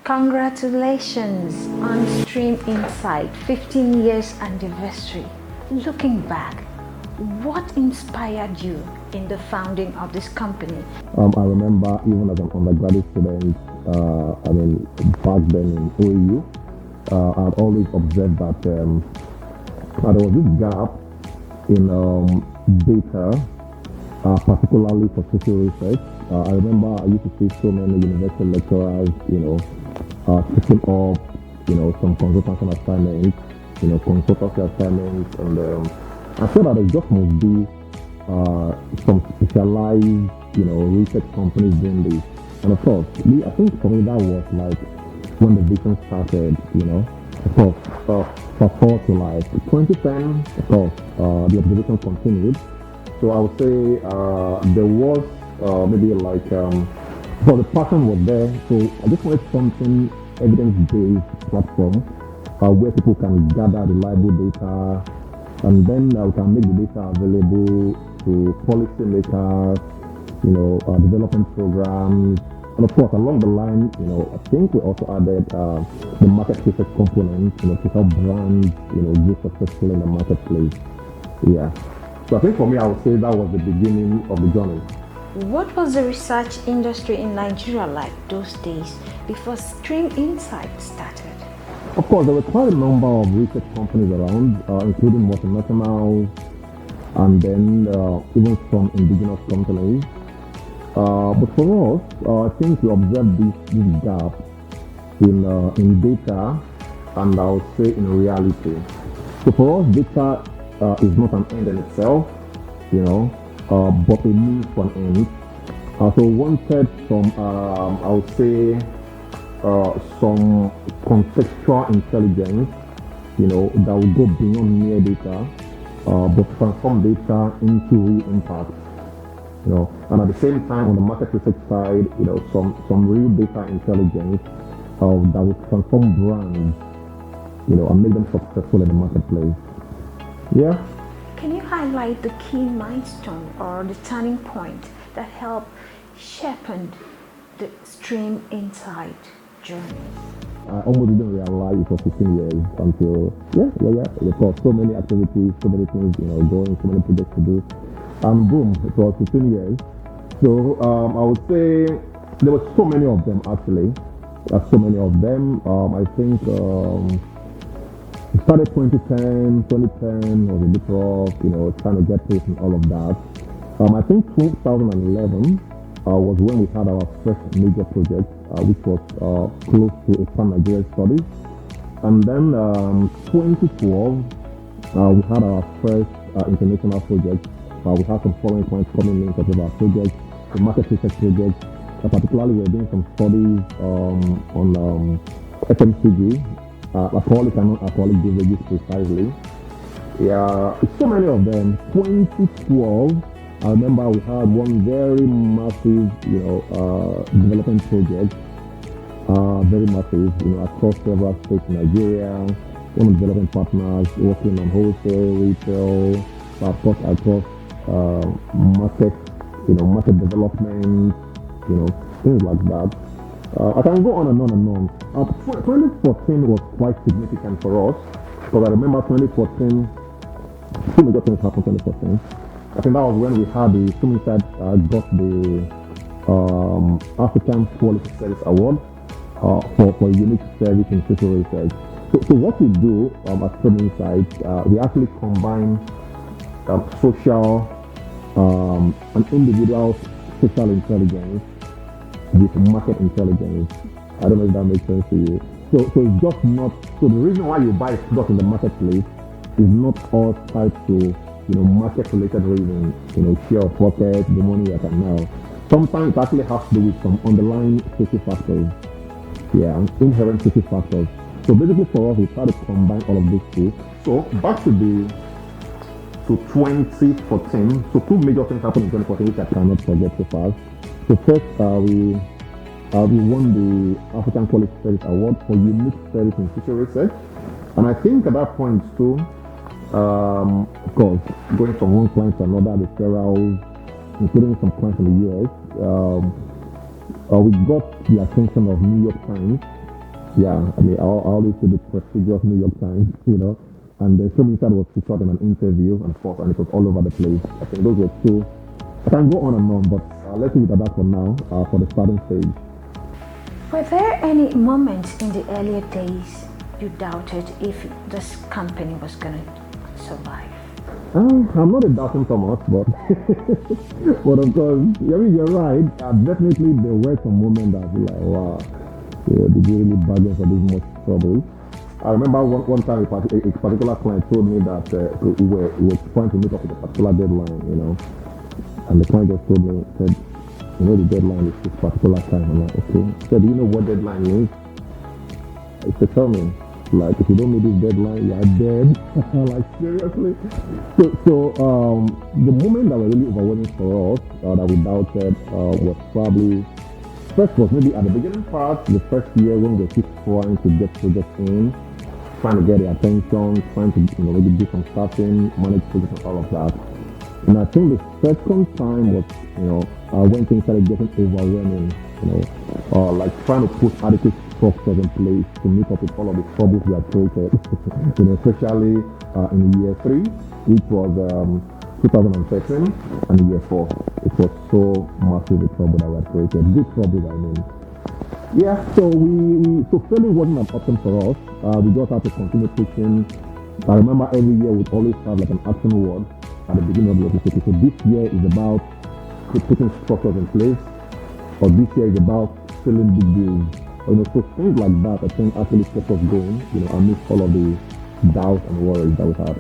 Congratulations on Stream Insight 15 years anniversary. Looking back, what inspired you in the founding of this company? I remember even as an undergraduate student, back then in OAU, I'd always observed that there was this gap in data, particularly for social research. I remember I used to see so many university lecturers, taking up, some consultancy assignments, consultancy assignments, and I thought that there just must be some specialized, research companies doing this. And of course, I think for me that was like when the vision started, Of course, fast forward to like 2010, of course, the observation continued. So I would say there was maybe like, so the passion was there. So I just wanted something evidence-based platform where people can gather reliable data, and then we can make the data available to policymakers, development programs, and of course along the line, I think we also added the market research component, to help brands, grow successfully in the marketplace. Yeah. So I think for me, I would say that was the beginning of the journey. What was the research industry in Nigeria like those days before Stream Insight started? Of course, there were quite a number of research companies around, including multinationals, and then even some indigenous companies. But for us, I think we observed this gap in data, and I would say in reality. So for us, data is not an end in itself, but a means for an end. So we wanted some, I would say, some contextual intelligence, that will go beyond mere data, but transform data into real impact. And at the same time, on the market research side, some real data intelligence that will transform brands, and make them successful in the marketplace. Yeah. Can you highlight the key milestone or the turning point that helped sharpen the Stream Insight journey? I almost didn't realize it was 15 years until, of course, so many activities, so many things, going, so many projects to do. And boom, it was 15 years. So I would say there were so many of them actually. So many of them. I think it started 2010 was a bit rough, trying to get pace and all of that. I think 2011 was when we had our first major project, which was close to a pan-Nigerian study. And then 2012, we had our first international project. We have some following points coming in terms of our project, the market research project. Particularly, we're doing some studies on FMCG, alcoholic and non-alcoholic beverages precisely. Yeah, so many of them. 2012, I remember we had one very massive, development project, very massive, across several states in Nigeria. One of the development partners working on wholesale, retail, of course, across market, market development, things like that. I can go on and on and on. 2014 was quite significant for us because I remember 2014, two major things happened in 2014. I think that was when we had the Stream Insight got the African Quality Service Award for unique service in social research. So what we do at Stream Insight, we actually combine social and individual social intelligence with market intelligence. I don't know if that makes sense to you. So it's just not, so the reason why you buy a product in the marketplace is not all tied to, market related reasons, share of pocket, the money you can now. Sometimes it actually has to do with some underlying social factors. Yeah, inherent social factors. So basically for us, we try to combine all of these two. So back to 2014, so two major things happened in 2014 which I cannot forget so fast. So first, we won the African Quality Service Award for unique service in social research. And I think at that point too, of course, going from one client to another, the referrals, including some clients in the US, we got the attention of New York Times Yeah, I mean, I always see the prestigious New York Times, and the film inside was featured in an interview, and of course, and it was all over the place. I think those were two. I can go on and on, but let's leave it at that for now, for the starting stage. Were there any moments in the earlier days you doubted if this company was going to survive? I'm not a doubting Thomas, but but of course, I mean, you're right. Definitely, there were some moments that I feel like, wow, yeah, did you really bargain for this much trouble? I remember one time a particular client told me that we were trying to meet up with a particular deadline, and the client just told me, said, the deadline is this particular time. I'm like, okay. He said, do you know what deadline is? I said, tell me. Like, if you don't meet this deadline, you're dead. Like, seriously? So, the moment that was really overwhelming for us, that we doubted, was probably, first was maybe at the beginning part, the first year when we keep trying to get projects in, trying to get their attention, trying to, maybe do some staffing, manage projects and all of that. And I think the second time was, when things started getting overwhelming, like trying to put adequate structures in place to meet up with all of the troubles we have created, especially in year 3, which was 2013, and year 4. It was so massive the trouble that we had created. Good trouble, I mean. Yeah, so so failing wasn't an option for us. We just had to continue pushing. I remember every year we'd always have like an action word at the beginning of the episode. So this year is about putting structures in place, or this year is about filling big deals. So things like that, I think, actually kept us going, amidst all of the doubts and worries that we had.